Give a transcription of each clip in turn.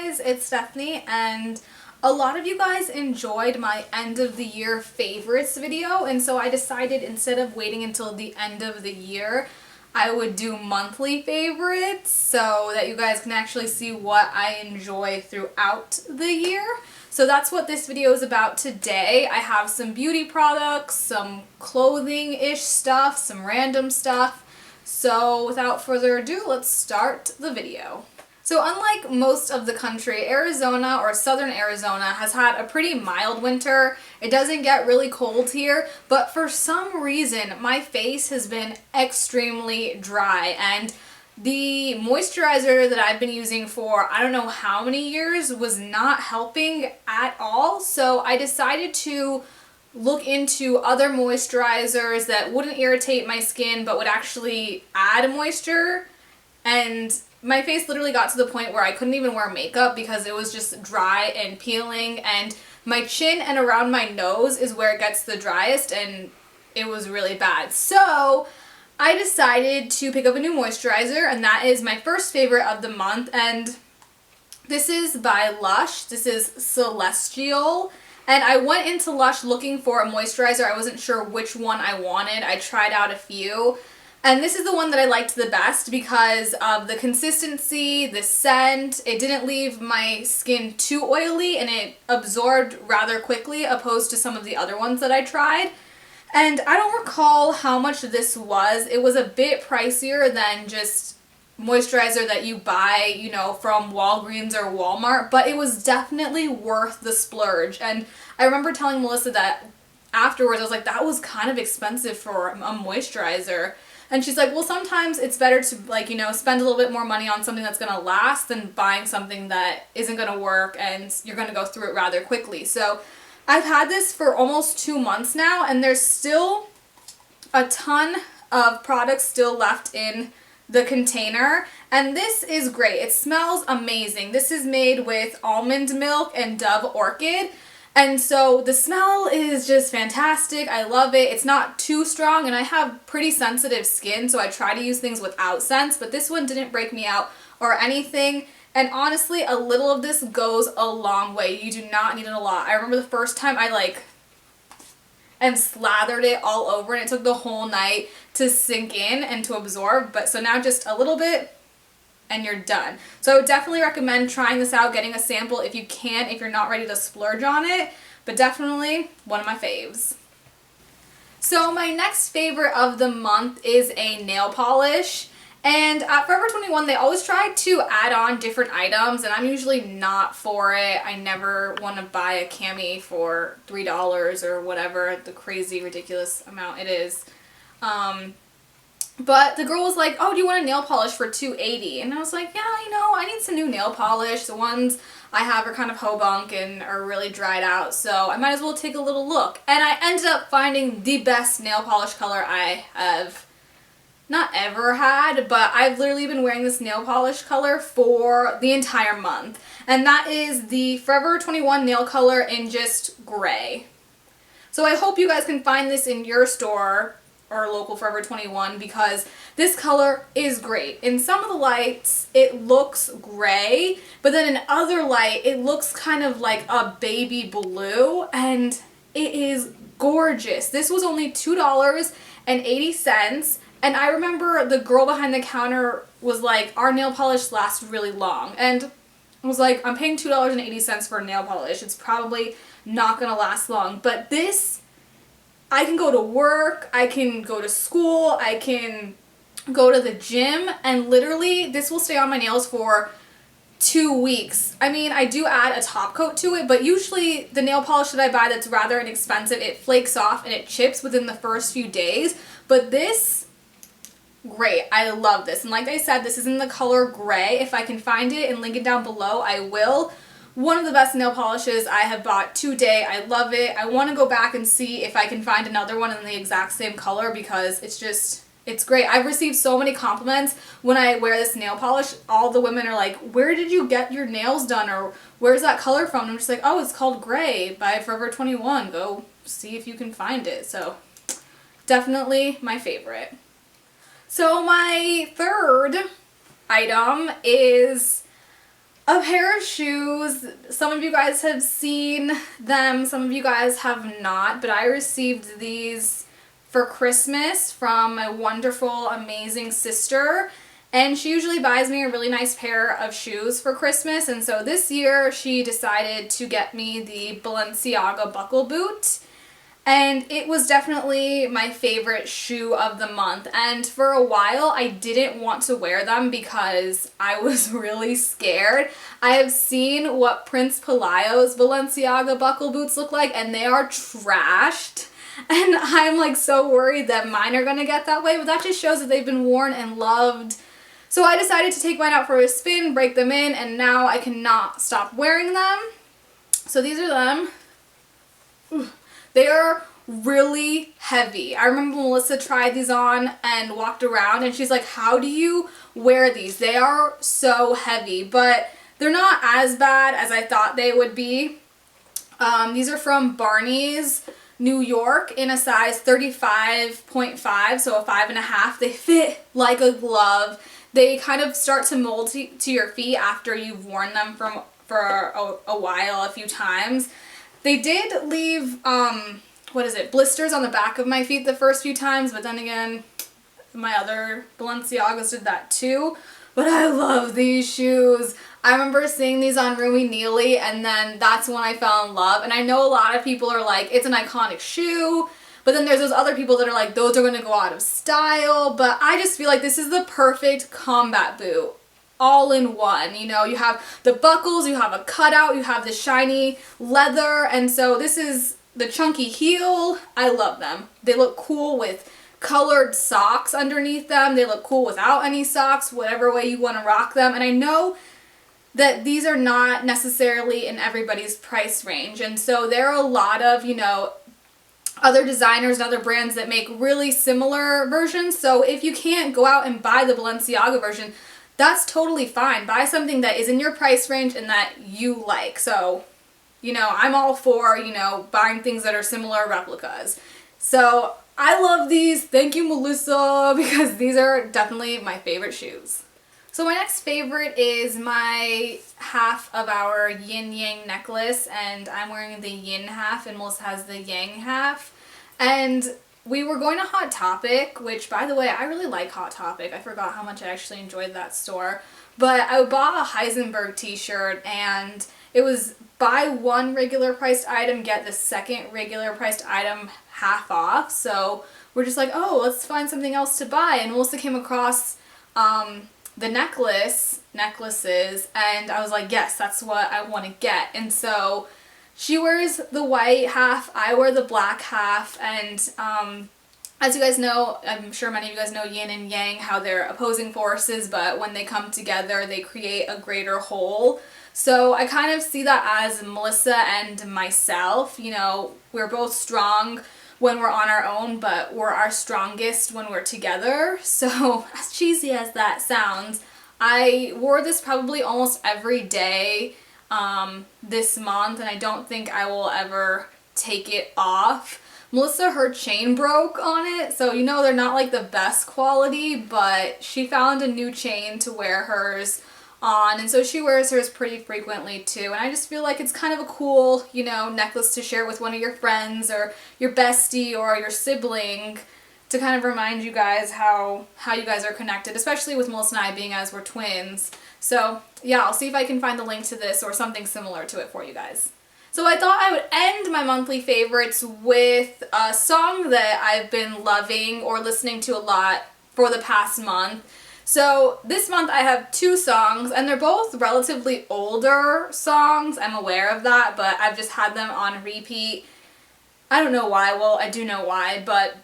guys, it's Stephanie, and a lot of you guys enjoyed my end of the year favorites video, and so I decided instead of waiting until the end of the year, I would do monthly favorites so that you guys can actually see what I enjoy throughout the year. So that's what this video is about today. I have some beauty products, some clothing-ish stuff, some random stuff. So without further ado, let's start the video. So unlike most of the country, Arizona or southern Arizona has had a pretty mild winter. It doesn't get really cold here, but for some reason my face has been extremely dry, and the moisturizer that I've been using for I don't know how many years was not helping at all. So I decided to look into other moisturizers that wouldn't irritate my skin but would actually add moisture, and my face literally got to the point where I couldn't even wear makeup because it was just dry and peeling, and my chin and around my nose is where it gets the driest, and it was really bad. So I decided to pick up a new moisturizer, and that is my first favorite of the month, and this is by Lush. This is Celestial. And I went into Lush looking for a moisturizer. I wasn't sure which one I wanted. I tried out a few. And this is the one that I liked the best because of the consistency, the scent. It didn't leave my skin too oily, and it absorbed rather quickly opposed to some of the other ones that I tried. And I don't recall how much this was. It was a bit pricier than just moisturizer that you buy, you know, from Walgreens or Walmart, but it was definitely worth the splurge. And I remember telling Melissa that afterwards, I was like, that was kind of expensive for a moisturizer. And she's like, well, sometimes it's better to, like, you know, spend a little bit more money on something that's going to last than buying something that isn't going to work and you're going to go through it rather quickly. So I've had this for almost 2 months now, and there's still a ton of products still left in the container, and this is great. It smells amazing. This is made with almond milk and Dove Orchid. And so the smell is just fantastic. I love it. It's not too strong, and I have pretty sensitive skin, so I try to use things without scents, but this one didn't break me out or anything. And honestly, a little of this goes a long way. You do not need it a lot. I remember the first time I and slathered it all over, and it took the whole night to sink in and to absorb. But so now just a little bit and you're done. So I would definitely recommend trying this out, getting a sample if you can, if you're not ready to splurge on it, but definitely one of my faves. So my next favorite of the month is a nail polish. And at Forever 21, they always try to add on different items, and I'm usually not for it. I never want to buy a cami for $3 or whatever, the crazy, ridiculous amount it is. But the girl was like, oh, do you want a nail polish for $2.80? And I was like, yeah, you know, I need some new nail polish. The ones I have are kind of hobunk and are really dried out, so I might as well take a little look. And I ended up finding the best nail polish color I have not ever had, but I've literally been wearing this nail polish color for the entire month. And that is the Forever 21 nail color in just gray. So I hope you guys can find this in your store or local Forever 21 because this color is great. In some of the lights, it looks gray, but then in other light, it looks kind of like a baby blue, and it is gorgeous. This was only $2.80. And I remember the girl behind the counter was like, our nail polish lasts really long. And I was like, I'm paying $2.80 for a nail polish. It's probably not going to last long. But this, I can go to work, I can go to school, I can go to the gym, and literally this will stay on my nails for 2 weeks. I mean, I do add a top coat to it, but usually the nail polish that I buy that's rather inexpensive, it flakes off and it chips within the first few days. But this, great. I love this. And like I said, this is in the color gray. If I can find it and link it down below, I will. One of the best nail polishes I have bought today. I love it. I want to go back and see if I can find another one in the exact same color because it's great. I've received so many compliments when I wear this nail polish. All the women are like, where did you get your nails done? Or where's that color from? And I'm just like, oh, it's called Gray by Forever 21. Go see if you can find it. So definitely my favorite. So my third item is a pair of shoes. Some of you guys have seen them, some of you guys have not, but I received these for Christmas from my wonderful, amazing sister. And she usually buys me a really nice pair of shoes for Christmas. And so this year she decided to get me the Balenciaga buckle boot. And it was definitely my favorite shoe of the month. And for a while I didn't want to wear them because I was really scared. I have seen what Prince Pelayo's Balenciaga buckle boots look like, and they are trashed. And I'm like so worried that mine are gonna get that way, but that just shows that they've been worn and loved. So I decided to take mine out for a spin, break them in, and now I cannot stop wearing them. So these are them. They are really heavy. I remember Melissa tried these on and walked around and she's like, how do you wear these? They are so heavy, but they're not as bad as I thought they would be. These are from Barney's New York in a size 35.5, so a 5.5. They fit like a glove. They kind of start to mold to your feet after you've worn them for a while, a few times. They did leave, blisters on the back of my feet the first few times, but then again, my other Balenciagas did that too. But I love these shoes. I remember seeing these on Rui Neely, and then that's when I fell in love. And I know a lot of people are like, it's an iconic shoe, but then there's those other people that are like, those are gonna go out of style. But I just feel like this is the perfect combat boot. All in one, you know, you have the buckles, you have a cutout, you have the shiny leather, and so this is the chunky heel. I love them. They look cool with colored socks underneath them. They look cool without any socks, whatever way you want to rock them. And I know that these are not necessarily in everybody's price range, and so there are a lot of, you know, other designers and other brands that make really similar versions. So if you can't go out and buy the Balenciaga version, that's totally fine. Buy something that is in your price range and that you like. So, you know, I'm all for, you know, buying things that are similar replicas. So I love these. Thank you, Melissa, because these are definitely my favorite shoes. So my next favorite is my half of our yin yang necklace, and I'm wearing the yin half and Melissa has the yang half. And we were going to Hot Topic, which, by the way, I really like Hot Topic. I forgot how much I actually enjoyed that store. But I bought a Heisenberg t-shirt, and it was buy one regular priced item, get the second regular priced item half off. So we're just like, oh, let's find something else to buy. And Melissa came across the necklaces, and I was like, yes, that's what I want to get. And so she wears the white half, I wear the black half, and as you guys know, I'm sure many of you guys know yin and yang, how they're opposing forces, but when they come together, they create a greater whole. So I kind of see that as Melissa and myself. You know, we're both strong when we're on our own, but we're our strongest when we're together. So as cheesy as that sounds, I wore this probably almost every day this month, and I don't think I will ever take it off. Melissa, her chain broke on it, so you know they're not like the best quality, but she found a new chain to wear hers on, and so she wears hers pretty frequently too. And I just feel like it's kind of a cool, you know, necklace to share with one of your friends or your bestie or your sibling, to kind of remind you guys how you guys are connected, especially with Melissa and I being as we're twins. So yeah, I'll see if I can find the link to this or something similar to it for you guys. So I thought I would end my monthly favorites with a song that I've been loving or listening to a lot for the past month. So this month I have two songs, and they're both relatively older songs. I'm aware of that, but I've just had them on repeat. I don't know why. Well, I do know why, but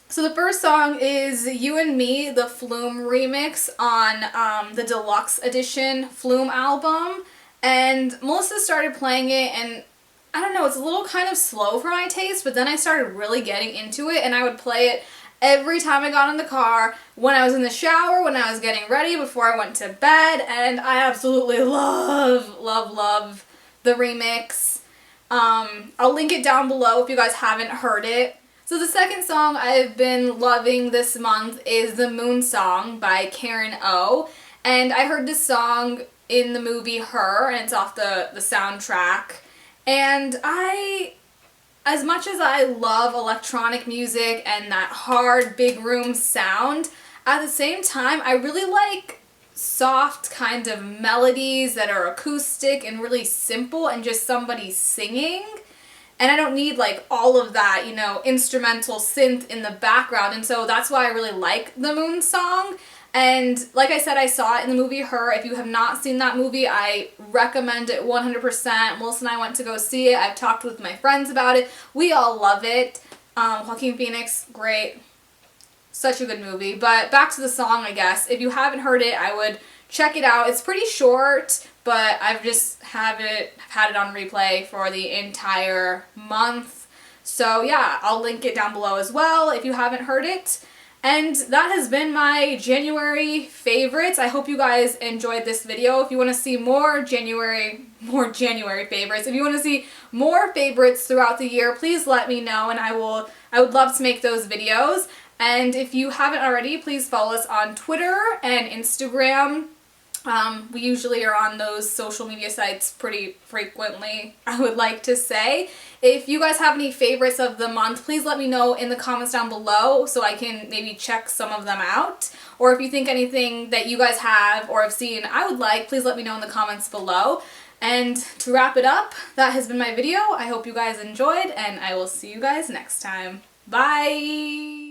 so the first song is You and Me, the Flume remix on the deluxe edition Flume album. And Melissa started playing it, and I don't know, it's a little kind of slow for my taste, but then I started really getting into it, and I would play it every time I got in the car, when I was in the shower, when I was getting ready, before I went to bed, and I absolutely love, love, love the remix. I'll link it down below if you guys haven't heard it. So the second song I've been loving this month is The Moon Song by Karen O. And I heard this song in the movie Her, and it's off the soundtrack. And as much as I love electronic music and that hard big room sound, at the same time I really like soft kind of melodies that are acoustic and really simple and just somebody singing. And I don't need like all of that, you know, instrumental synth in the background. And so that's why I really like the Moon song. And like I said, I saw it in the movie Her. If you have not seen that movie, I recommend it 100%. Melissa and I went to go see it. I've talked with my friends about it. We all love it. Joaquin Phoenix, great. Such a good movie. But back to the song, I guess. If you haven't heard it, I would check it out. It's pretty short, but I've just had it on replay for the entire month. So yeah, I'll link it down below as well if you haven't heard it. And that has been my January favorites. I hope you guys enjoyed this video. If you want to see more January favorites, if you want to see more favorites throughout the year, please let me know and I would love to make those videos. And if you haven't already, please follow us on Twitter and Instagram. We usually are on those social media sites pretty frequently, I would like to say. If you guys have any favorites of the month, please let me know in the comments down below so I can maybe check some of them out. Or if you think anything that you guys have or have seen I would like, please let me know in the comments below. And to wrap it up, that has been my video. I hope you guys enjoyed and I will see you guys next time. Bye!